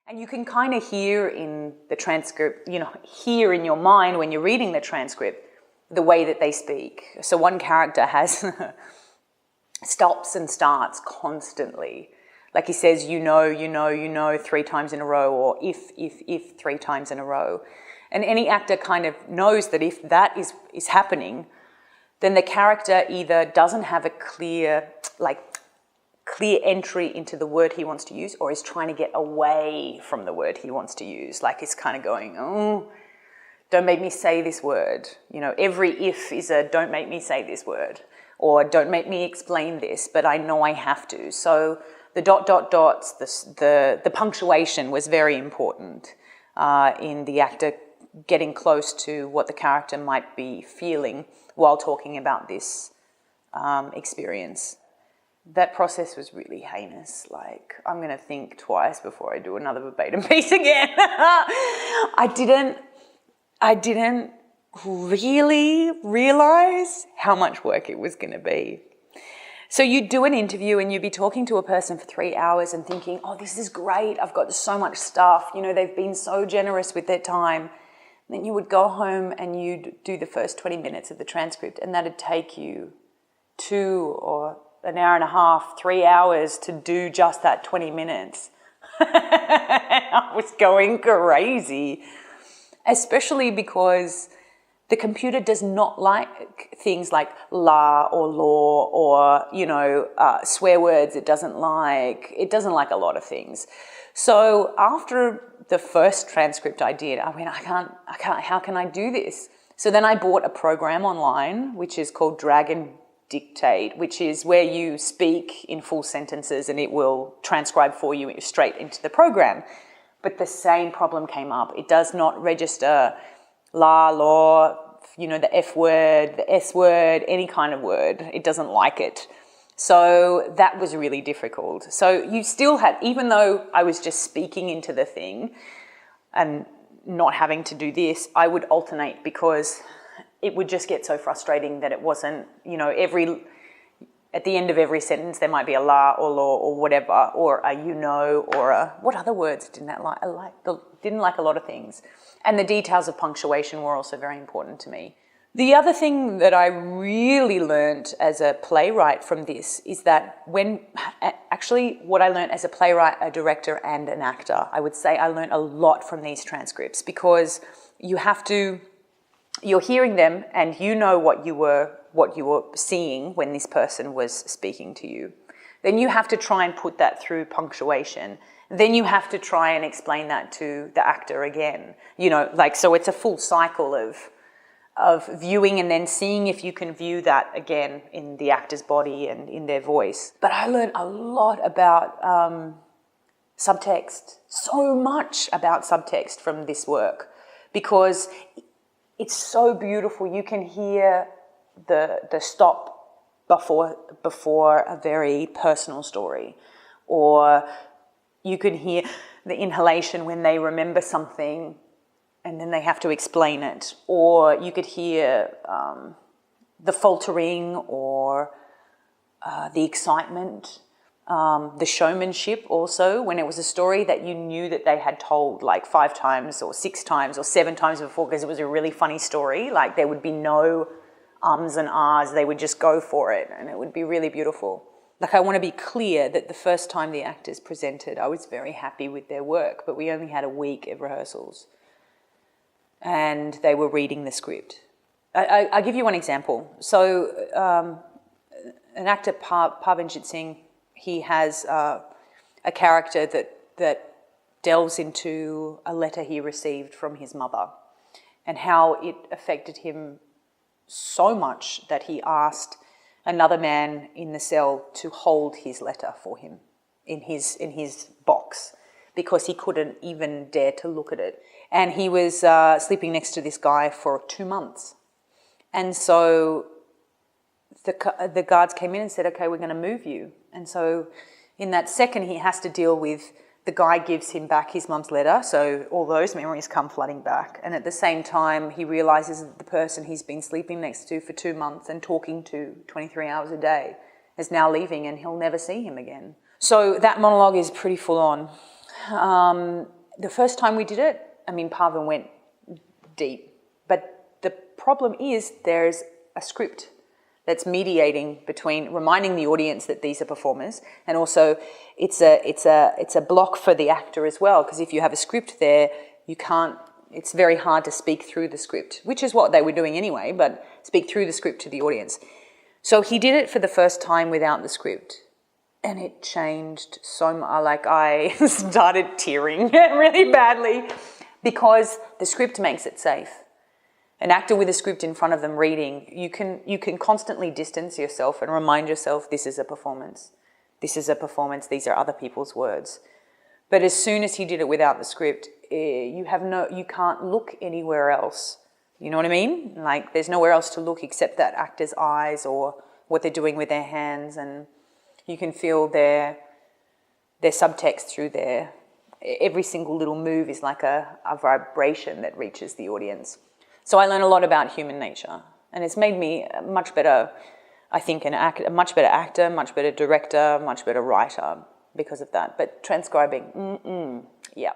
And you can kind of hear in the transcript, hear in your mind when you're reading the transcript, the way that they speak. So one character has stops and starts constantly. Like he says, you know, 3 times in a row, or if 3 times in a row. And any actor kind of knows that if that is happening, then the character either doesn't have a clear entry into the word he wants to use, or is trying to get away from the word he wants to use. Like he's kind of going, oh, don't make me say this word. Every if is a don't make me say this word, or don't make me explain this, but I know I have to. So the ... the punctuation was very important in the actor getting close to what the character might be feeling while talking about this experience. That process was really heinous. Like, I'm going to think twice before I do another verbatim piece again. I didn't really realize how much work it was going to be. So you'd do an interview and you'd be talking to a person for 3 hours and thinking, oh, this is great. I've got so much stuff. They've been so generous with their time. And then you would go home and you'd do the first 20 minutes of the transcript, and that'd take you 2 or an hour and a half, 3 hours to do just that 20 minutes. I was going crazy, especially because the computer does not like things like la or law or, swear words. It doesn't like a lot of things. So after the first transcript I did, I went, I can't, how can I do this? So then I bought a program online, which is called Drag and Dictate, which is where you speak in full sentences and it will transcribe for you straight into the program. But the same problem came up. It does not register la, law, the F word, the S word, any kind of word. It doesn't like it. So that was really difficult. So you still had, even though I was just speaking into the thing and not having to do this, I would alternate because it would just get so frustrating that it wasn't, at the end of every sentence there might be a la or law or whatever, or a or a, what other words didn't like a lot of things. And the details of punctuation were also very important to me. The other thing that I really learned as a playwright from this is that what I learned as a playwright, a director and an actor, I would say I learned a lot from these transcripts, because you're hearing them and you know what you were seeing when this person was speaking to you. Then you have to try and put that through punctuation. Then you have to try and explain that to the actor again. So it's a full cycle of viewing and then seeing if you can view that again in the actor's body and in their voice. But I learned a lot about subtext, so much about subtext from this work, because it's so beautiful. You can hear the stop before a very personal story, or you can hear the inhalation when they remember something and then they have to explain it, or you could hear the faltering or the excitement, the showmanship also, when it was a story that you knew that they had told like 5 times or 6 times or 7 times before, because it was a really funny story. Like there would be no ums and ahs, they would just go for it and it would be really beautiful. Like, I want to be clear that the first time the actors presented, I was very happy with their work, but we only had a week of rehearsals and they were reading the script. I'll give you one example. So an actor, Parvinjit Singh, he has a character that delves into a letter he received from his mother and how it affected him so much that he asked another man in the cell to hold his letter for him in his box, because he couldn't even dare to look at it. And he was sleeping next to this guy for 2 months. And so the guards came in and said, okay, we're going to move you. And so in that second, he has to deal with the guy gives him back his mum's letter, so all those memories come flooding back. And at the same time, he realises that the person he's been sleeping next to for 2 months and talking to 23 hours a day is now leaving and he'll never see him again. So that monologue is pretty full on. The first time we did it, I mean, Parvin went deep. But the problem is there's a script that's mediating between reminding the audience that these are performers, and also it's a block for the actor as well, because if you have a script there, you can't, it's very hard to speak through the script, which is what they were doing anyway, but speak through the script to the audience. So he did it for the first time without the script, and it changed so much. Like, I started tearing really badly because the script makes it safe. An actor with a script in front of them reading, you can constantly distance yourself and remind yourself, this is a performance. This is a performance, these are other people's words. But as soon as he did it without the script, you can't look anywhere else. You know what I mean? Like, there's nowhere else to look except that actor's eyes or what they're doing with their hands, and you can feel their subtext through there. Every single little move is like a vibration that reaches the audience. So I learned a lot about human nature, and it's made me a much better, I think, a much better actor, much better director, much better writer because of that. But transcribing, yeah.